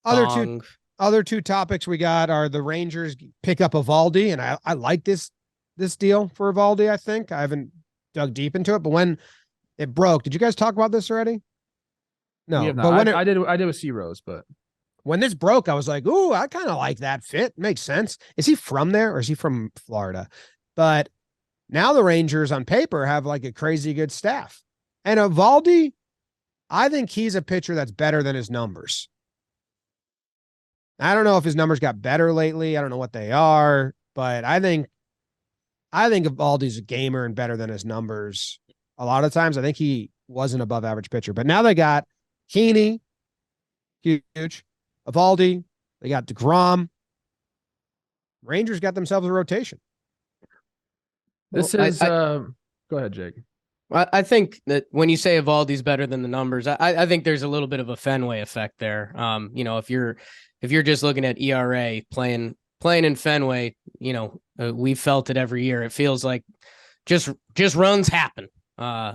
Other two other two topics we got are the Rangers pick up Evaldi, and I like this deal for Evaldi. I think I haven't dug deep into it, but when it broke, did you guys talk about this already? We No, have but not. I did with C Rose, but when this broke, I was like, "Ooh, I kind of like that fit. Makes sense." Is he from there or is he from Florida? But now the Rangers on paper have like a crazy good staff, and Evaldi, I think he's a pitcher that's better than his numbers. I don't know if his numbers got better lately. I don't know what they are, but I think Evaldi's a gamer and better than his numbers. A lot of times, I think he was an above average pitcher, but now they got Heaney, huge, Evaldi, they got DeGrom. Rangers got themselves a rotation. this Well, is. Go ahead, Jake. I think that when you say Evaldi's better than the numbers, I think there's a little bit of a Fenway effect there. If you're just looking at ERA playing in Fenway, we felt it every year. It feels like just runs happen.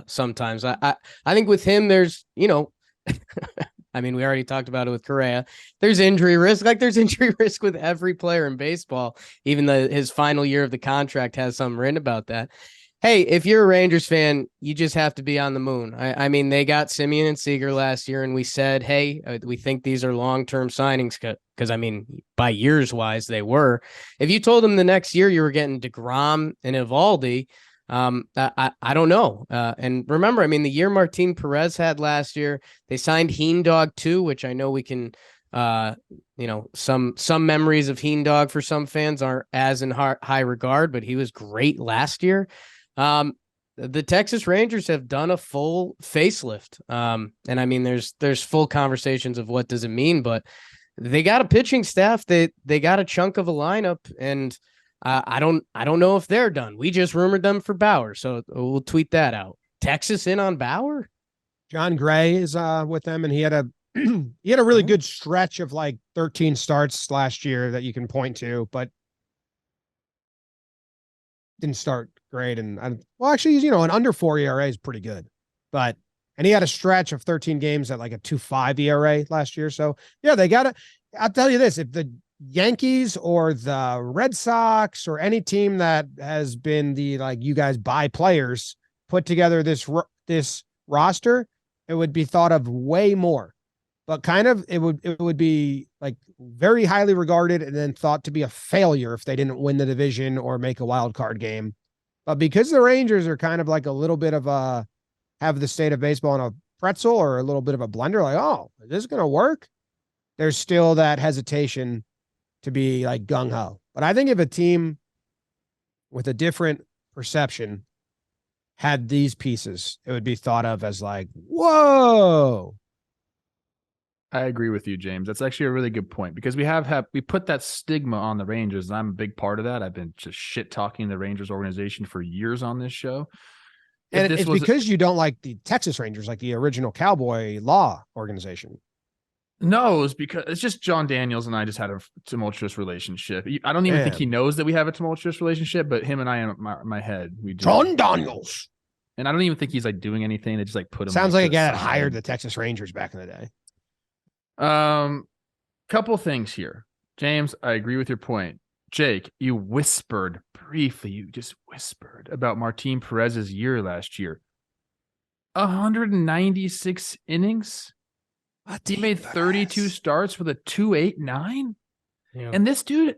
Sometimes I think with him, there's, I mean, we already talked about it with Correa. There's injury risk. Like there's injury risk with every player in baseball. Even his final year of the contract has something written about that. Hey, if you're a Rangers fan, you just have to be on the moon. I mean, they got Simeon and Seager last year, and we said, hey, we think these are long-term signings because, I mean, by years-wise, they were. If you told them the next year you were getting DeGrom and Evaldi, I don't know. And remember, I mean, the year Martin Perez had last year, they signed Heen Dog too, which I know we can, some memories of Heen Dog for some fans aren't as in high regard, but he was great last year. The Texas Rangers have done a full facelift. And I mean, there's full conversations of what does it mean, but they got a pitching staff. They got a chunk of a lineup, and I don't know if they're done. We just rumored them for Bauer, so we'll tweet that out. Texas in on Bauer. John Gray is with them, and he had a really good stretch of like 13 starts last year that you can point to, but didn't start great. And actually, an under 4 ERA is pretty good, and he had a stretch of 13 games at like a 2.5 ERA last year. So yeah, they got to. I'll tell you this: if the Yankees or the Red Sox or any team that has been you guys buy players put together this roster, it would be thought of way more. But kind of it would be like very highly regarded and then thought to be a failure if they didn't win the division or make a wild card game. But because the Rangers are kind of like a little bit of have the state of baseball in a pretzel or a little bit of a blender, like, oh, is this going to work? There's still that hesitation to be like gung ho. But I think if a team with a different perception had these pieces, it would be thought of as like, whoa. I agree with you, James. That's actually a really good point because we put that stigma on the Rangers, and I'm a big part of that. I've been just shit talking the Rangers organization for years on this show. And it's because you don't like the Texas Rangers, like the original Cowboy Law organization. No, it's because it's just John Daniels and I just had a tumultuous relationship. I don't even think he knows that we have a tumultuous relationship, but him and I in my head, we do. John Daniels. And I don't even think he's like doing anything. They just like put him. Sounds like a guy that hired the Texas Rangers back in the day. Couple things here. James, I agree with your point. Jake, you whispered briefly, about Martin Perez's year last year. 196 innings. He made 32 starts with a 2.89. Yeah. And this dude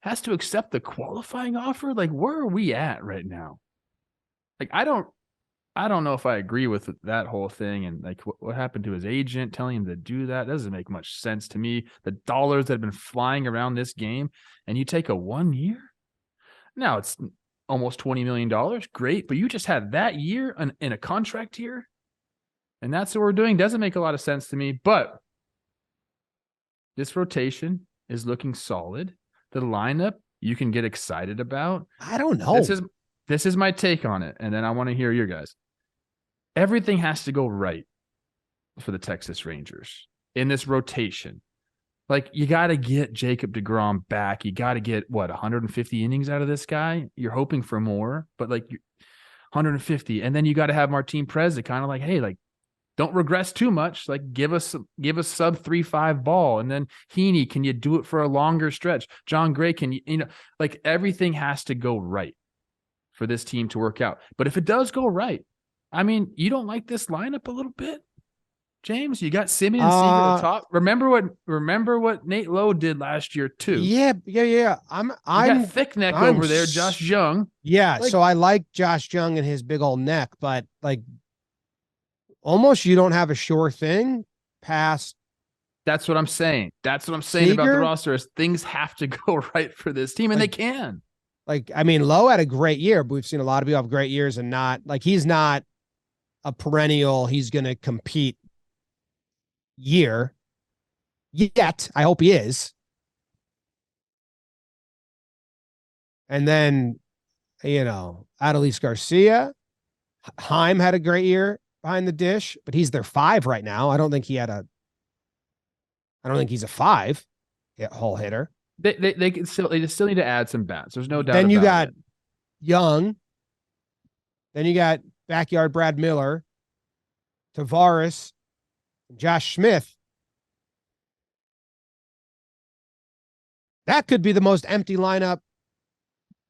has to accept the qualifying offer. Like, where are we at right now? Like, I don't know if I agree with that whole thing. And like what happened to his agent telling him to do that doesn't make much sense to me. The dollars that have been flying around this game, and you take a 1 year. Now it's almost $20 million. Great. But you just had that year in a contract year. And that's what we're doing. Doesn't make a lot of sense to me, but this rotation is looking solid. The lineup you can get excited about. I don't know. This is my take on it. And then I want to hear your guys. Everything has to go right for the Texas Rangers in this rotation. Like, you got to get Jacob deGrom back. You got to get 150 innings out of this guy. You're hoping for more, but like 150. And then you got to have Martin Perez to kind of like, hey, like, Don't regress too much. Like give us sub 3.5 ball. And then Heaney, can you do it for a longer stretch? John Gray, can you know, like everything has to go right for this team to work out. But if it does go right, I mean, you don't like this lineup a little bit, James? You got Simeon and Seager at the top. Remember what Nate Lowe did last year too. Yeah. I'm got thick neck over there, Josh Jung. Yeah, so I like Josh Jung and his big old neck, but like almost you don't have a sure thing past. That's what I'm saying. That's what I'm saying Seager? about the roster is things have to go right for this team, and Like, they can. Like, I mean, Lowe had a great year, but we've seen a lot of people have great years and not like he's not a perennial. He's going to compete year yet. I hope he is. And then, you know, Adolis Garcia, Heim had a great year behind the dish, but he's their 5 right now. I don't think he's a 5 hole hitter. They still need to add some bats. There's no doubt. Then you about got it. Young. Then you got backyard Brad Miller, Tavares, Josh Smith. That could be the most empty lineup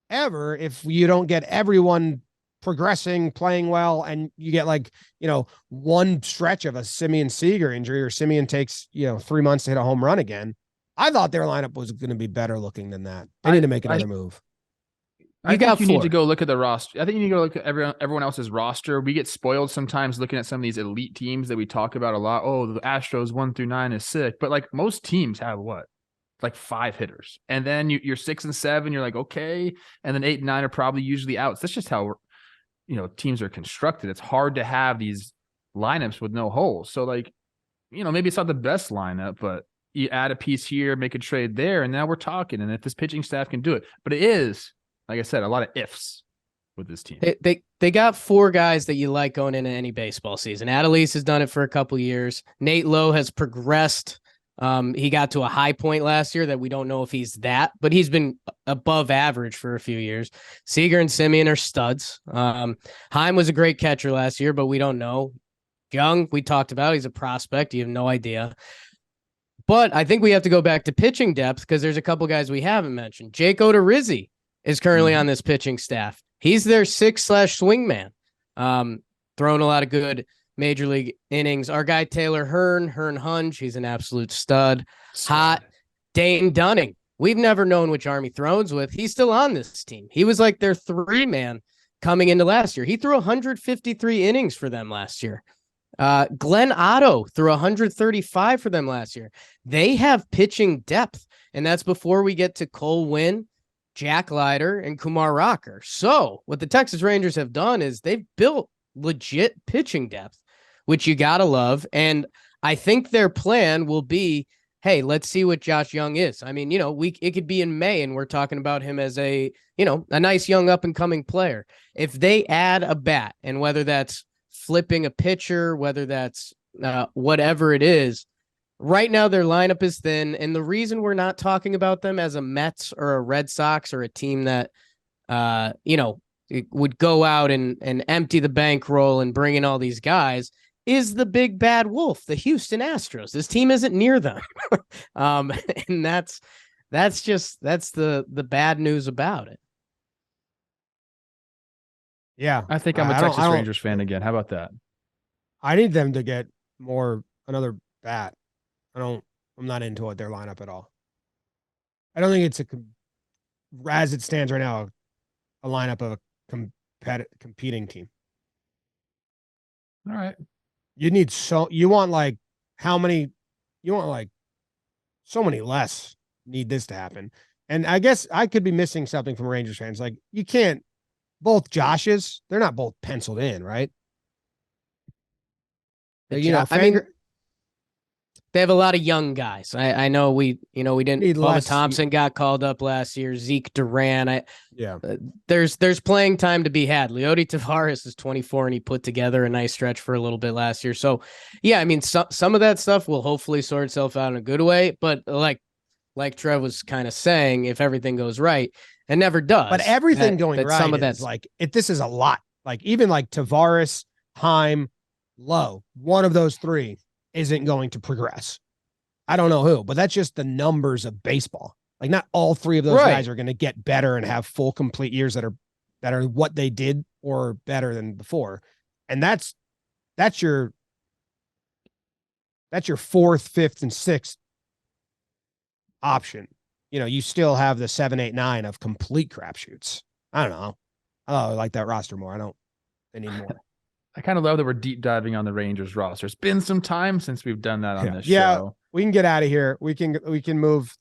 ever if you don't get everyone progressing, playing well, and you get like, you know, one stretch of a Simeon Seager injury or Simeon takes, 3 months to hit a home run again. I thought their lineup was going to be better looking than that. They need to make another move. I think you need to go look at the roster. I think you need to go look at everyone else's roster. We get spoiled sometimes looking at some of these elite teams that we talk about a lot. Oh, the Astros 1 through 9 is sick, but like most teams have what? Like 5 hitters, and then you're 6 and 7. You're like, okay, and then 8 and 9 are probably usually outs. That's just how teams are constructed. It's hard to have these lineups with no holes. So like, maybe it's not the best lineup, but you add a piece here, make a trade there, and now we're talking. And if this pitching staff can do it, but it is, like I said, a lot of ifs with this team. They got 4 guys that you like going into any baseball season. Adolis has done it for a couple years. Nate Lowe has progressed. He got to a high point last year that we don't know if he's that, but he's been above average for a few years. Seager and Simeon are studs. Heim was a great catcher last year, but we don't know. Young, we talked about, he's a prospect. You have no idea. But I think we have to go back to pitching depth because there's a couple guys we haven't mentioned. Jake Odorizzi is currently on this pitching staff. He's their 6/swingman. Throwing a lot of good major league innings. Our guy Taylor Hearn Hunge, he's an absolute stud. Hot. Dane Dunning. We've never known which arm he throws with. He's still on this team. He was like their 3-man coming into last year. He threw 153 innings for them last year. Glenn Otto threw 135 for them last year. They have pitching depth, and that's before we get to Cole Winn, Jack Leiter, and Kumar Rocker. So what the Texas Rangers have done is they've built legit pitching depth, which you gotta love. And I think their plan will be, hey, let's see what Josh Jung is. I mean, it could be in May and we're talking about him as a nice young up and coming player. If they add a bat, and whether that's flipping a pitcher, whether that's whatever it is, right now their lineup is thin. And the reason we're not talking about them as a Mets or a Red Sox or a team that, it would go out and empty the bankroll and bring in all these guys is the big bad wolf, the Houston Astros. This team isn't near them. And that's the bad news about it. Yeah. I think I'm a Texas Rangers fan again. How about that? I need them to get another bat. I'm not into their lineup at all. I don't think it's as it stands right now, a lineup of a competing team. All right. You want so many less need this to happen. And I guess I could be missing something from Rangers fans. Like, you can't, both Joshes, they're not both penciled in, right? I mean, they have a lot of young guys. I know we didn't. Bubba Thompson got called up last year. Zeke Duran. There's playing time to be had. Leody Tavares is 24 and he put together a nice stretch for a little bit last year. So yeah, I mean, some of that stuff will hopefully sort itself out in a good way. But like Trev was kind of saying, if everything goes right, it never does. But everything going right, some of that's like, if this is a lot. Like, even like Tavares, Heim, low. One of those three isn't going to progress. I don't know who, but that's just the numbers of baseball. Like not all three of those guys are going to get better and have full complete years that are what they did or better than before. And that's your fourth, fifth, and sixth option. You know, you still have the 7, 8, 9 of complete crapshoots. I don't know. Oh, I like that roster more. I need more. I kind of love that we're deep diving on the Rangers roster. It's been some time since we've done that on this show. We can get out of here. We can move